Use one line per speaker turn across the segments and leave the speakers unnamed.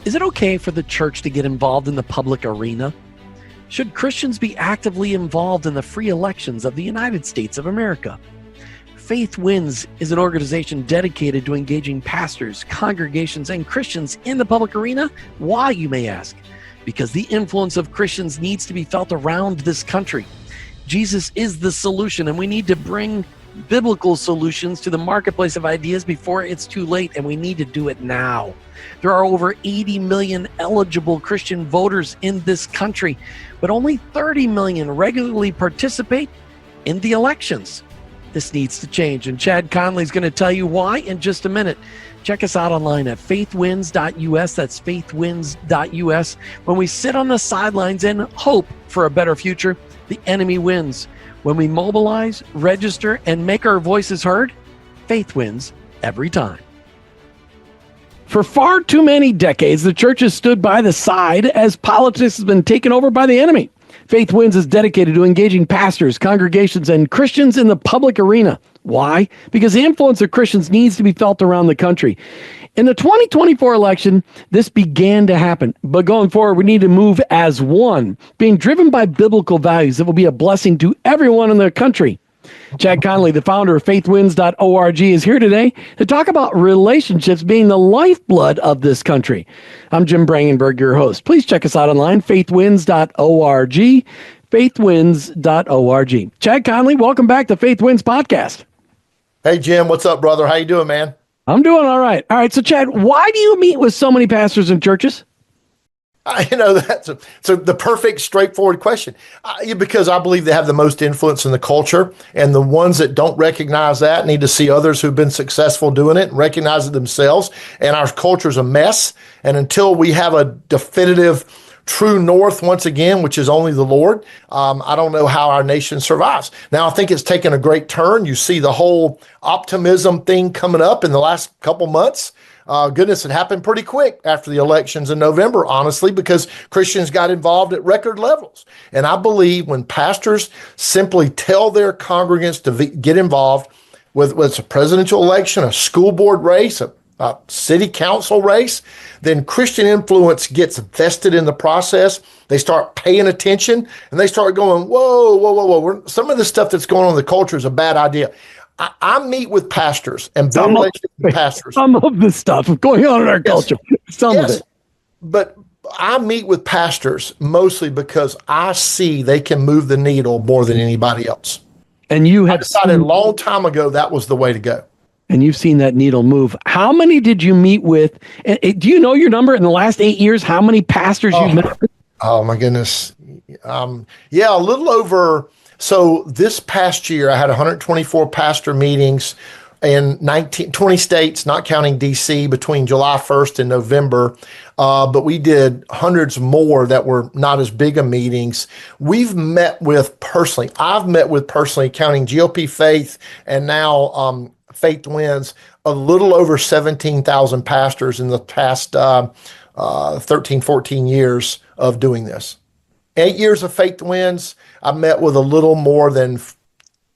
Is it okay for the church to get involved in the public arena? Should Christians be actively involved in the free elections of the United States of America? Faith Wins is an organization dedicated to engaging pastors, congregations, and Christians in the public arena. Why, you may ask? Because the influence of Christians needs to be felt around this country. Jesus is the solution, and we need to bring biblical solutions to the marketplace of ideas before it's too late, and we need to do it now. There are over 80 million eligible Christian voters in this country, but only 30 million regularly participate in the elections. This needs to change, and Chad Connelly is going to tell you why in just a minute. Check us out online at faithwins.us. That's faithwins.us. When we sit on the sidelines and hope for a better future, the enemy wins. When we mobilize, register, and make our voices heard, faith wins every time. For far too many decades, the church has stood by the side as politics has been taken over by the enemy. Faith Wins is dedicated to engaging pastors, congregations, and Christians in the public arena. Why? Because the influence of Christians needs to be felt around the country. In the 2024 election, this began to happen. But going forward, we need to move as one, being driven by biblical values that will be a blessing to everyone in the country. Chad Connelly, the founder of faithwins.org, is here today to talk about relationships being the lifeblood of this country. I'm Jim Brangenberg, your host. Please check us out online, faithwins.org, faithwins.org. Chad Connelly, welcome back to Faith Wins Podcast.
Hey, Jim, what's up, brother? How you doing, man?
I'm doing all right. All right, so Chad, why do you meet with so many pastors and churches?
That's the perfect, straightforward question. Because I believe they have the most influence in the culture, and the ones that don't recognize that need to see others who've been successful doing it and recognize it themselves. And our culture's a mess. And until we have a definitive true north once again, which is only the Lord, I don't know how our nation survives. Now, I think it's taken a great turn. You see the whole optimism thing coming up in the last couple months. Goodness, it happened pretty quick after the elections in November, honestly, because Christians got involved at record levels. And I believe when pastors simply tell their congregants to get involved with a presidential election, a school board race, a city council race, then Christian influence gets vested in the process. They start paying attention, and they start going, whoa. Some of the stuff that's going on in the culture is a bad idea. I meet with pastors and build relationships with pastors.
Some of the stuff going on in our culture. Some of it.
But I meet with pastors mostly because I see they can move the needle more than anybody else.
And you have
decided a long time ago that was the way to go.
And you've seen that needle move. How many did you meet with? Do you know your number in the last 8 years? How many pastors you've met with?
Oh, my goodness. A little over. So this past year, I had 124 pastor meetings in 20 states, not counting D.C., between July 1st and November. But we did hundreds more that were not as big of meetings. I've met with personally, counting GOP Faith and now Faith Wins, a little over 17,000 pastors in the past 13, 14 years of doing this. 8 years of Faith Wins, I met with a little more than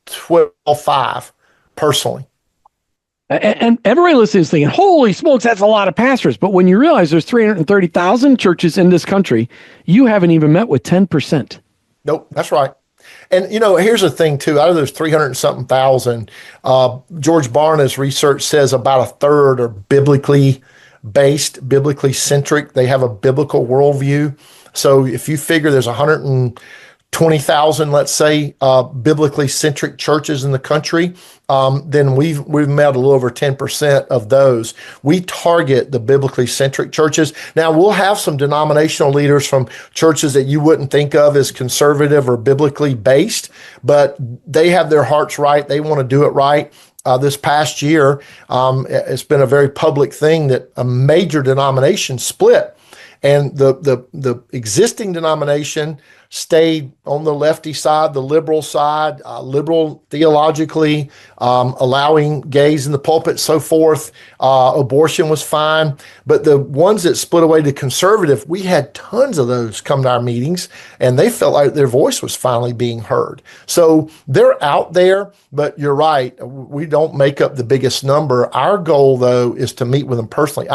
5 personally.
And everybody listening is thinking, holy smokes, that's a lot of pastors. But when you realize there's 330,000 churches in this country, you haven't even met with 10%.
Nope, that's right. And, here's the thing, too. Out of those 300 and something thousand, George Barna's research says about a third are biblically based, biblically centric. They have a biblical worldview. So if you figure there's 120,000, let's say, biblically centric churches in the country, then we've met a little over 10% of those. We target the biblically centric churches. Now, we'll have some denominational leaders from churches that you wouldn't think of as conservative or biblically based, but they have their hearts right. They want to do it right. This past year, it's been a very public thing that a major denomination split. And the existing denomination stayed on the lefty side, the liberal side, liberal theologically, allowing gays in the pulpit, so forth. Abortion was fine. But the ones that split away to conservative, we had tons of those come to our meetings, and they felt like their voice was finally being heard. So they're out there, but you're right. We don't make up the biggest number. Our goal, though, is to meet with them personally.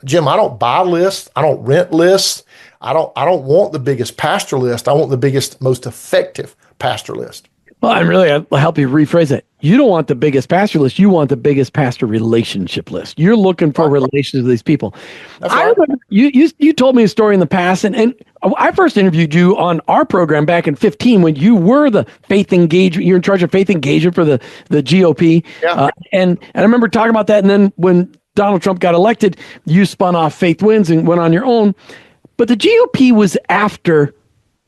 Jim, I don't buy lists. I don't rent lists. I don't want the biggest pastor list. I want the biggest, most effective pastor list.
Well, and really, I'll help you rephrase it. You don't want the biggest pastor list. You want the biggest pastor relationship list. You're looking for relations with these people.
That's right.
Remember you told me a story in the past, and I first interviewed you on our program back in 2015 when you were the faith engagement. You're in charge of faith engagement for the GOP.
Yeah.
And I remember talking about that. And then when Donald Trump got elected, you spun off Faith Wins and went on your own. But the GOP was after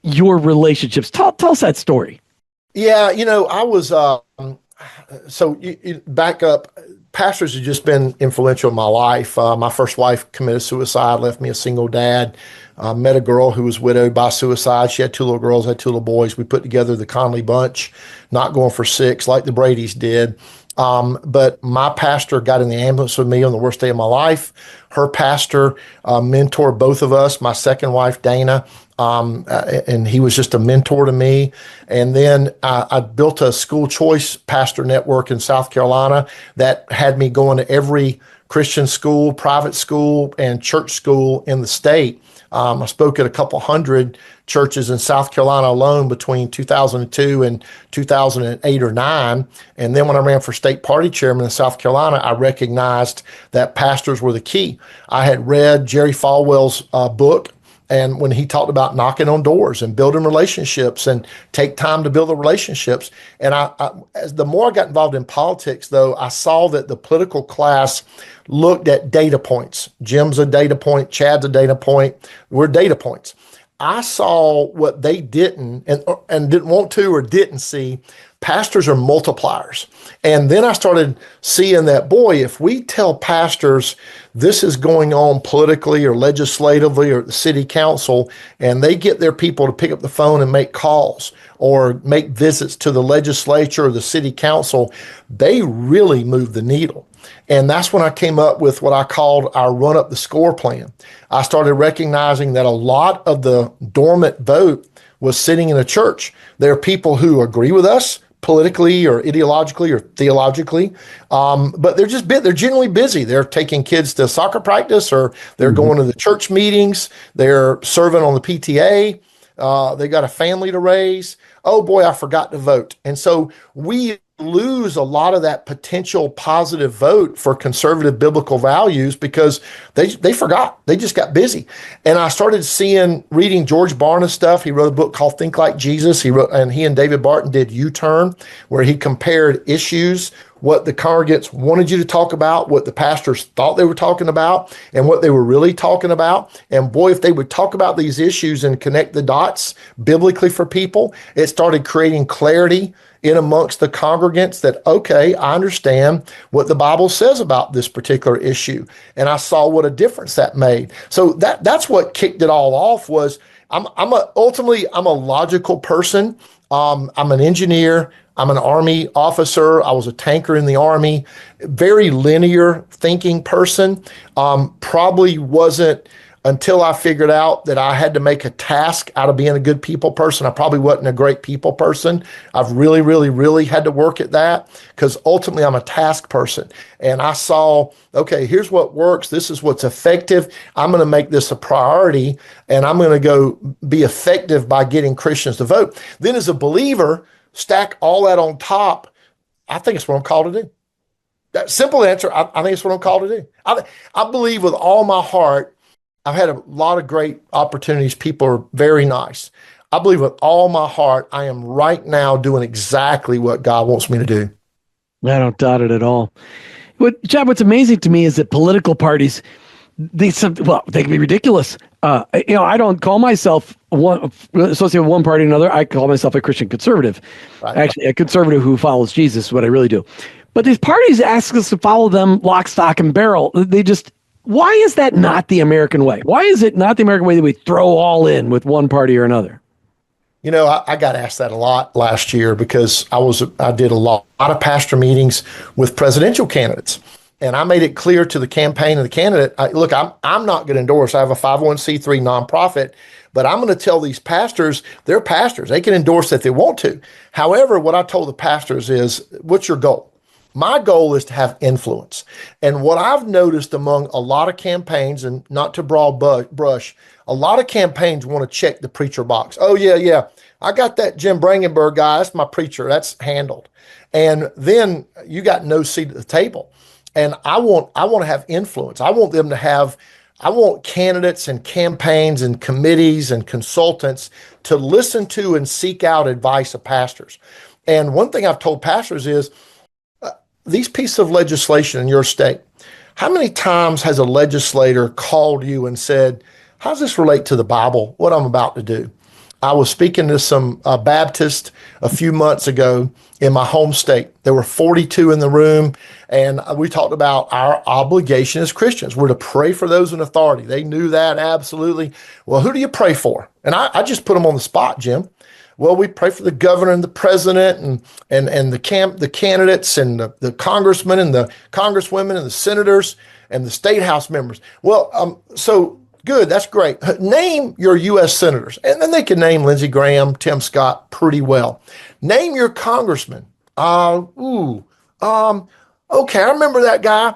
your relationships. Tell us that story.
Yeah, I was, so you back up, pastors have just been influential in my life. My first wife committed suicide, left me a single dad. Met a girl who was widowed by suicide. She had two little girls, I had two little boys. We put together the Connelly bunch, not going for six like the Bradys did. But my pastor got in the ambulance with me on the worst day of my life. Her pastor mentored both of us, my second wife, Dana, and he was just a mentor to me. And then I built a school choice pastor network in South Carolina that had me going to every Christian school, private school, and church school in the state. I spoke at a couple hundred churches in South Carolina alone between 2002 and 2008 or 9. And then when I ran for state party chairman in South Carolina, I recognized that pastors were the key. I had read Jerry Falwell's book, and when he talked about knocking on doors and building relationships and take time to build the relationships. And as the more I got involved in politics, though, I saw that the political class looked at data points. Jim's a data point, Chad's a data point. We're data points. I saw what they didn't and didn't want to or didn't see. Pastors are multipliers. And then I started seeing that, boy, if we tell pastors this is going on politically or legislatively or at the city council, and they get their people to pick up the phone and make calls or make visits to the legislature or the city council, they really move the needle. And that's when I came up with what I called our run up the score plan. I started recognizing that a lot of the dormant vote was sitting in a church. There are people who agree with us politically or ideologically or theologically, but they're generally busy. They're taking kids to soccer practice, or they're going to the church meetings. They're serving on the PTA. They got a family to raise. Oh boy, I forgot to vote. And so we lose a lot of that potential positive vote for conservative biblical values because they forgot. They just got busy. And I started reading George Barna's stuff. He wrote a book called Think Like Jesus. He and David Barton did U-Turn, where he compared issues, what the congregants wanted you to talk about, what the pastors thought they were talking about, and what they were really talking about. And boy, if they would talk about these issues and connect the dots biblically for people, it started creating clarity in amongst the congregants that, okay, I understand what the Bible says about this particular issue. And I saw what a difference that made. So that's what kicked it all off. Was ultimately I'm a logical person. I'm an engineer. I'm an Army officer. I was a tanker in the Army. Very linear thinking person. Probably wasn't until I figured out that I had to make a task out of being a good people person. I probably wasn't a great people person. I've really, really, really had to work at that because ultimately I'm a task person. And I saw, okay, here's what works. This is what's effective. I'm going to make this a priority, and I'm going to go be effective by getting Christians to vote. Then as a believer, stack all that on top. I think it's what I'm called to do. That simple answer, I think it's what I'm called to do. I believe with all my heart. I've had a lot of great opportunities. People are very nice. I believe with all my heart, I am right now doing exactly what God wants me to do.
I don't doubt it at all. Chad, what's amazing to me is that political parties, they can be ridiculous. I don't call myself associated with one party or another. I call myself a Christian conservative. Right. Actually, a conservative who follows Jesus is what I really do. But these parties ask us to follow them lock, stock, and barrel. Why is that not the American way? Why is it not the American way that we throw all in with one party or another?
I got asked that a lot last year because I did a lot of pastor meetings with presidential candidates. And I made it clear to the campaign and the candidate, look, I'm not going to endorse. I have a 501c3 nonprofit, but I'm going to tell these pastors, they're pastors. They can endorse if they want to. However, what I told the pastors is, what's your goal? My goal is to have influence. And what I've noticed among a lot of campaigns, and not to broad brush, a lot of campaigns want to check the preacher box. Oh, yeah, yeah. I got that Jim Brangenberg guy. That's my preacher. That's handled. And then you got no seat at the table. And I want to have influence. I want candidates and campaigns and committees and consultants to listen to and seek out advice of pastors. And one thing I've told pastors is, these pieces of legislation in your state, how many times has a legislator called you and said, how does this relate to the Bible, what I'm about to do? I was speaking to some Baptists a few months ago in my home state. There were 42 in the room, and we talked about our obligation as Christians. We're to pray for those in authority. They knew that, absolutely. Well, who do you pray for? And I just put them on the spot, Jim. Well, we pray for the governor and the president and the candidates and the congressmen and the congresswomen and the senators and the state house members. Well, so good. That's great. Name your U.S. senators. And then they can name Lindsey Graham, Tim Scott pretty well. Name your congressman. Okay, I remember that guy.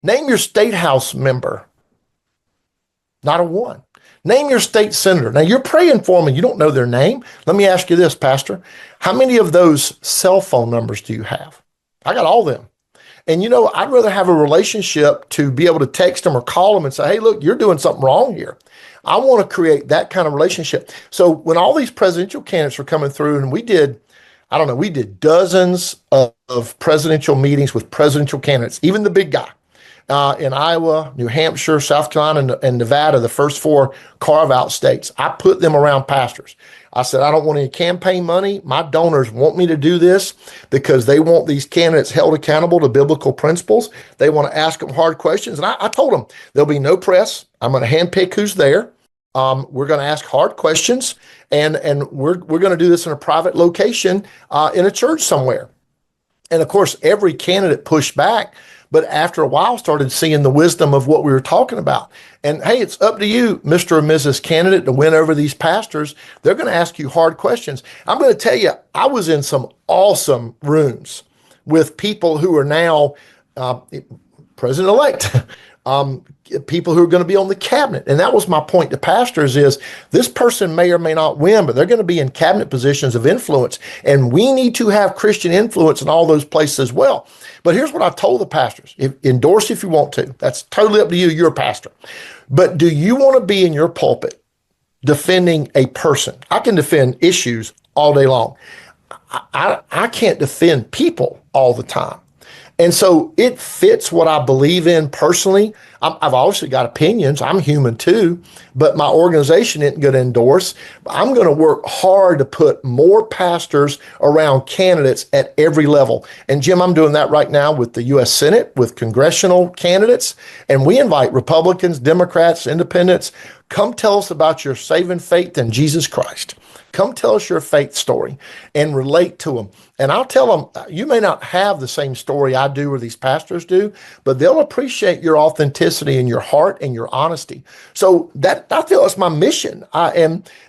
Name your state house member. Not a one. Name your state senator. Now, you're praying for them and you don't know their name. Let me ask you this, Pastor. How many of those cell phone numbers do you have? I got all them. And, I'd rather have a relationship to be able to text them or call them and say, hey, look, you're doing something wrong here. I want to create that kind of relationship. So when all these presidential candidates were coming through, and we did dozens of presidential meetings with presidential candidates, even the big guy. In Iowa, New Hampshire, South Carolina, and Nevada, the first 4 carve-out states, I put them around pastors. I said, I don't want any campaign money. My donors want me to do this because they want these candidates held accountable to biblical principles. They want to ask them hard questions. And I told them there'll be no press. I'm going to handpick who's there. We're going to ask hard questions, and we're going to do this in a private location in a church somewhere. And of course, every candidate pushed back. But after a while, started seeing the wisdom of what we were talking about. And hey, it's up to you, Mr. or Mrs. Candidate, to win over these pastors. They're going to ask you hard questions. I'm going to tell you, I was in some awesome rooms with people who are now president-elect, people who are going to be on the cabinet. And that was my point to pastors is this person may or may not win, but they're going to be in cabinet positions of influence. And we need to have Christian influence in all those places as well. But here's what I told the pastors. Endorse if you want to. That's totally up to you. You're a pastor. But do you want to be in your pulpit defending a person? I can defend issues all day long. I can't defend people all the time. And so it fits what I believe in personally. I've obviously got opinions. I'm human too, but my organization isn't going to endorse. I'm going to work hard to put more pastors around candidates at every level. And Jim, I'm doing that right now with the U.S. Senate, with congressional candidates. And we invite Republicans, Democrats, independents, come tell us about your saving faith in Jesus Christ. Come tell us your faith story and relate to them. And I'll tell them, you may not have the same story I do or these pastors do, but they'll appreciate your authenticity and your heart and your honesty. So that, I feel that's my mission.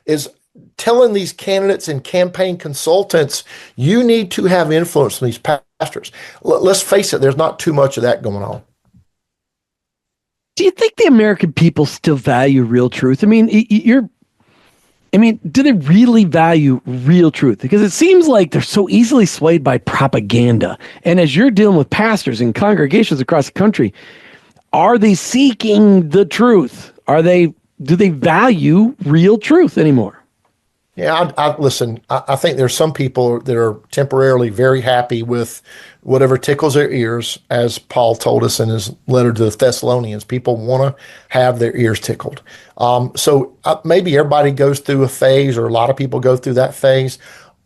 Is telling these candidates and campaign consultants, you need to have influence on these pastors. Let's face it, there's not too much of that going on.
Do you think the American people still value real truth? I mean, do they really value real truth? Because it seems like they're so easily swayed by propaganda. And as you're dealing with pastors and congregations across the country, are they seeking the truth? Do they value real truth anymore?
Yeah, listen, I think there's some people that are temporarily very happy with whatever tickles their ears, as Paul told us in his letter to the Thessalonians. People want to have their ears tickled. So maybe everybody goes through a phase, or a lot of people go through that phase.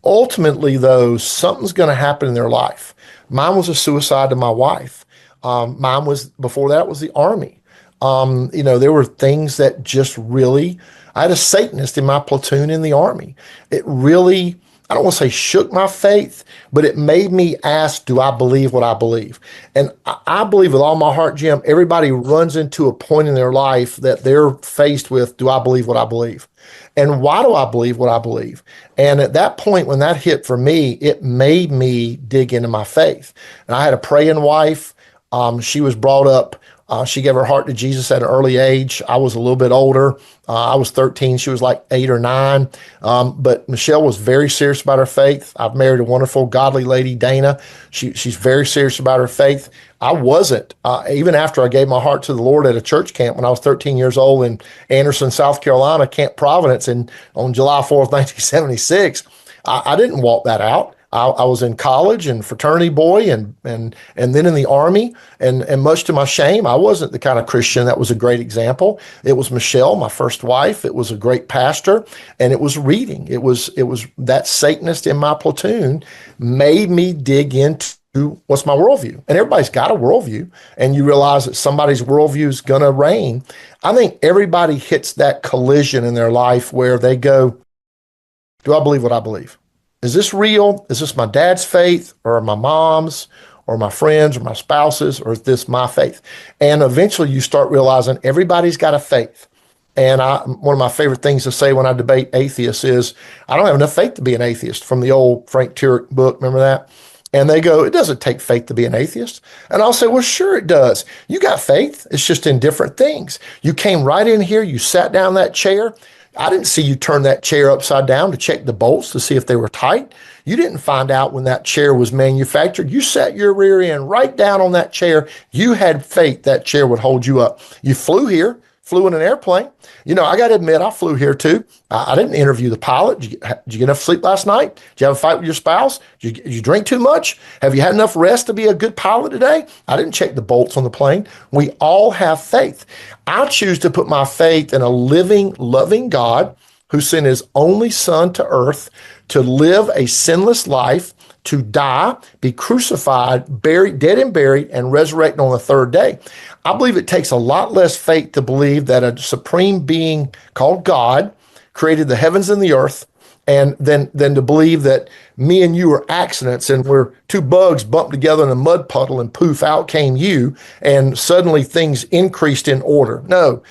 Ultimately, though, something's going to happen in their life. Mine was a suicide to my wife. Mine was, before that, was the Army. There were things that just really, I had a Satanist in my platoon in the Army. It really I don't want to say shook my faith, but it made me ask, do I believe what I believe? And I believe with all my heart, Jim, everybody runs into a point in their life that they're faced with, do I believe what I believe? And why do I believe what I believe? And at that point, when that hit for me, it made me dig into my faith. And I had a praying wife. She was brought up. She gave her heart to Jesus at an early age. I was a little bit older. I was 13. She was like 8 or 9. But Michelle was very serious about her faith. I've married a wonderful, godly lady, Dana. She's very serious about her faith. I wasn't. Even after I gave my heart to the Lord at a church camp when I was 13 years old in Anderson, South Carolina, Camp Providence, and on July 4th, 1976, I didn't walk that out. I was in college and fraternity boy and then in the Army. And much to my shame, I wasn't the kind of Christian that was a great example. It was Michelle, my first wife. It was a great pastor, and it was reading. It was that Satanist in my platoon made me dig into what's my worldview. And everybody's got a worldview, and you realize that somebody's worldview is going to reign. I think everybody hits that collision in their life where they go, do I believe what I believe? Is this real? Is this my dad's faith or my mom's or my friends or my spouse's, or is this my faith? And eventually you start realizing everybody's got a faith. And one of my favorite things to say when I debate atheists is, I don't have enough faith to be an atheist, from the old Frank Turek book. Remember that? And they go, it doesn't take faith to be an atheist. And I'll say, well, sure it does. You got faith. It's just in different things. You came right in here. You sat down in that chair. I didn't see you turn that chair upside down to check the bolts to see if they were tight. You didn't find out when that chair was manufactured. You sat your rear end right down on that chair. You had faith that chair would hold you up. You flew here, flew in an airplane. You know, I got to admit, I flew here too. I didn't interview the pilot. Did you get enough sleep last night? Did you have a fight with your spouse? Did you drink too much? Have you had enough rest to be a good pilot today? I didn't check the bolts on the plane. We all have faith. I choose to put my faith in a living, loving God who sent his only son to earth to live a sinless life, to die, be crucified, buried, dead and buried, and resurrected on the third day. I believe it takes a lot less faith to believe that a supreme being called God created the heavens and the earth, and than to believe that me and you are accidents and we're two bugs bumped together in a mud puddle and poof, out came you, and suddenly things increased in order. No,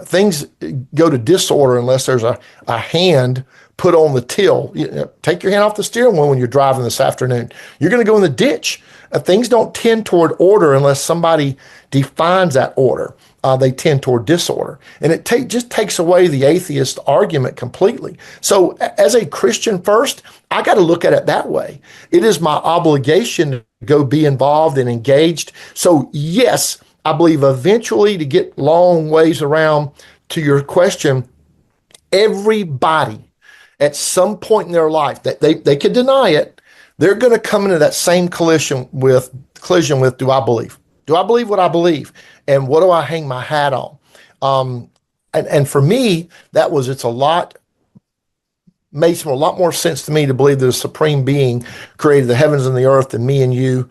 things go to disorder unless there's a hand put on the till. Take your hand off the steering wheel when you're driving this afternoon. You're going to go in the ditch. Things don't tend toward order unless somebody defines that order. They tend toward disorder. And it just takes away the atheist argument completely. So as a Christian first, I got to look at it that way. It is my obligation to go be involved and engaged. So yes, I believe eventually, to get long ways around to your question, everybody at some point in their life, that they could deny it, they're going to come into that same collision with, do I believe? Do I believe what I believe? And what do I hang my hat on? And for me, makes a lot more sense to me to believe that a supreme being created the heavens and the earth and me and you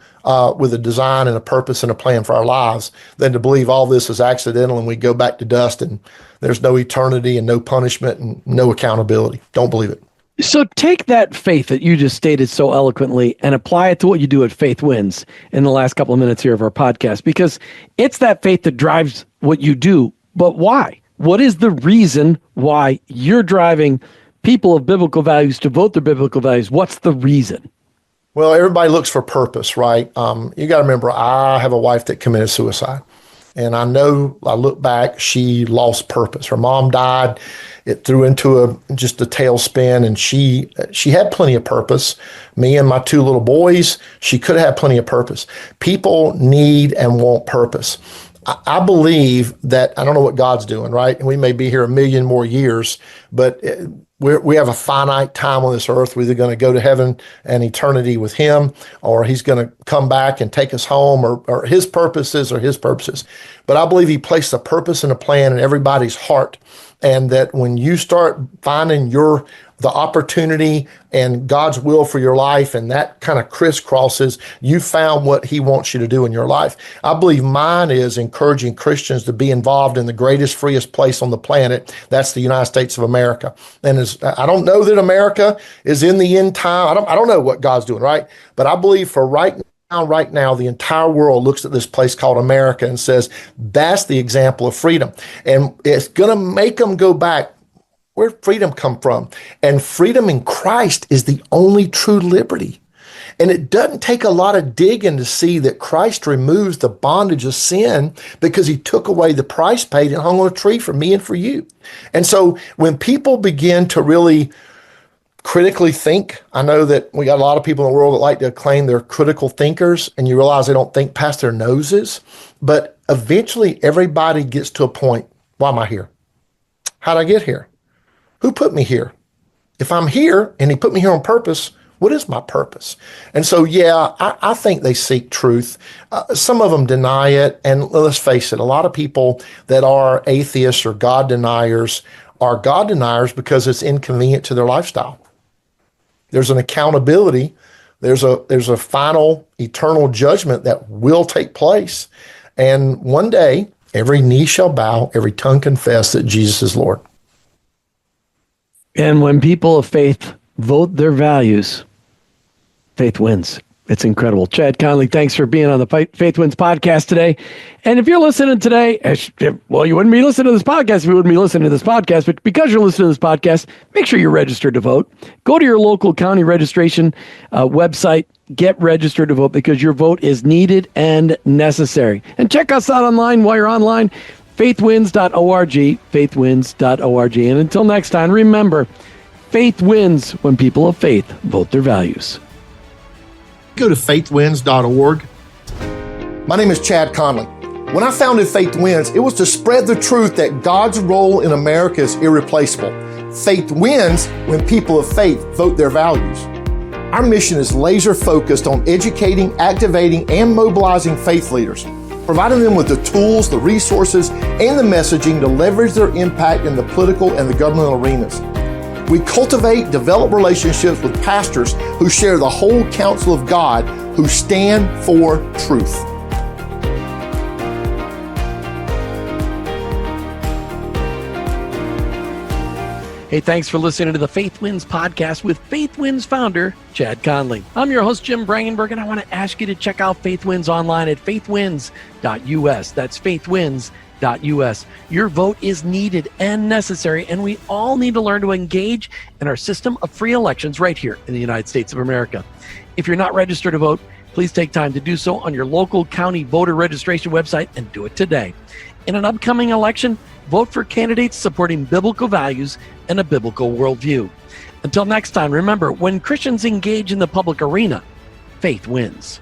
with a design and a purpose and a plan for our lives, than to believe all this is accidental and we go back to dust and there's no eternity and no punishment and no accountability. Don't believe it.
So take that faith that you just stated so eloquently and apply it to what you do at Faith Wins in the last couple of minutes here of our podcast, because it's that faith that drives what you do. But why? What is the reason why you're driving people of biblical values to vote their biblical values? What's the reason?
Well, everybody looks for purpose, right? You got to remember, I have a wife that committed suicide. And I look back, she lost purpose. Her mom died. It threw into just a tailspin, and she had plenty of purpose. Me and my two little boys, she could have had plenty of purpose. People need and want purpose. I believe that, I don't know what God's doing, right? And we may be here a million more years, but we have a finite time on this earth. We're either going to go to heaven and eternity with him, or he's going to come back and take us home, or his purposes are his purposes. But I believe he placed a purpose and a plan in everybody's heart. And that when you start finding your the opportunity and God's will for your life, and that kind of crisscrosses, you found what he wants you to do in your life. I believe mine is encouraging Christians to be involved in the greatest, freest place on the planet. That's the United States of America. And I don't know that America is in the end time. I don't know what God's doing, right? But I believe for right now, the entire world looks at this place called America and says, that's the example of freedom. And it's going to make them go back. Where'd freedom come from? And freedom in Christ is the only true liberty. And it doesn't take a lot of digging to see that Christ removes the bondage of sin because he took away the price paid and hung on a tree for me and for you. And so when people begin to really critically think, I know that we got a lot of people in the world that like to claim they're critical thinkers, and you realize they don't think past their noses. But eventually everybody gets to a point, why am I here? How'd I get here? Who put me here? If I'm here and he put me here on purpose, what is my purpose? And so, yeah, I think they seek truth. Some of them deny it. And let's face it, a lot of people that are atheists or God deniers are God deniers because it's inconvenient to their lifestyle. There's an accountability. There's a final eternal judgment that will take place. And one day, every knee shall bow, every tongue confess that Jesus is Lord.
And when people of faith vote their values, faith wins. It's incredible. Chad Connelly, thanks for being on the Faith Wins podcast today. And if you're listening today, well, you wouldn't be listening to this podcast if you wouldn't be listening to this podcast, but because you're listening to this podcast, make sure you're registered to vote. Go to your local county registration website, get registered to vote, because your vote is needed and necessary. And check us out online while you're online. faithwins.org, faithwins.org. And until next time, remember, faith wins when people of faith vote their values.
Go to faithwins.org. My name is Chad Connelly. When I founded Faith Wins, it was to spread the truth that God's role in America is irreplaceable. Faith wins when people of faith vote their values. Our mission is laser focused on educating, activating, and mobilizing faith leaders, providing them with the tools, the resources, and the messaging to leverage their impact in the political and the governmental arenas. We cultivate, develop relationships with pastors who share the whole counsel of God, who stand for truth.
Hey, thanks for listening to the Faith Wins podcast with Faith Wins founder, Chad Connelly. I'm your host, Jim Brangenberg, and I want to ask you to check out Faith Wins online at faithwins.us. That's faithwins.us. Your vote is needed and necessary, and we all need to learn to engage in our system of free elections right here in the United States of America. If you're not registered to vote, please take time to do so on your local county voter registration website and do it today. In an upcoming election, vote for candidates supporting biblical values and a biblical worldview. Until next time, remember, when Christians engage in the public arena, faith wins.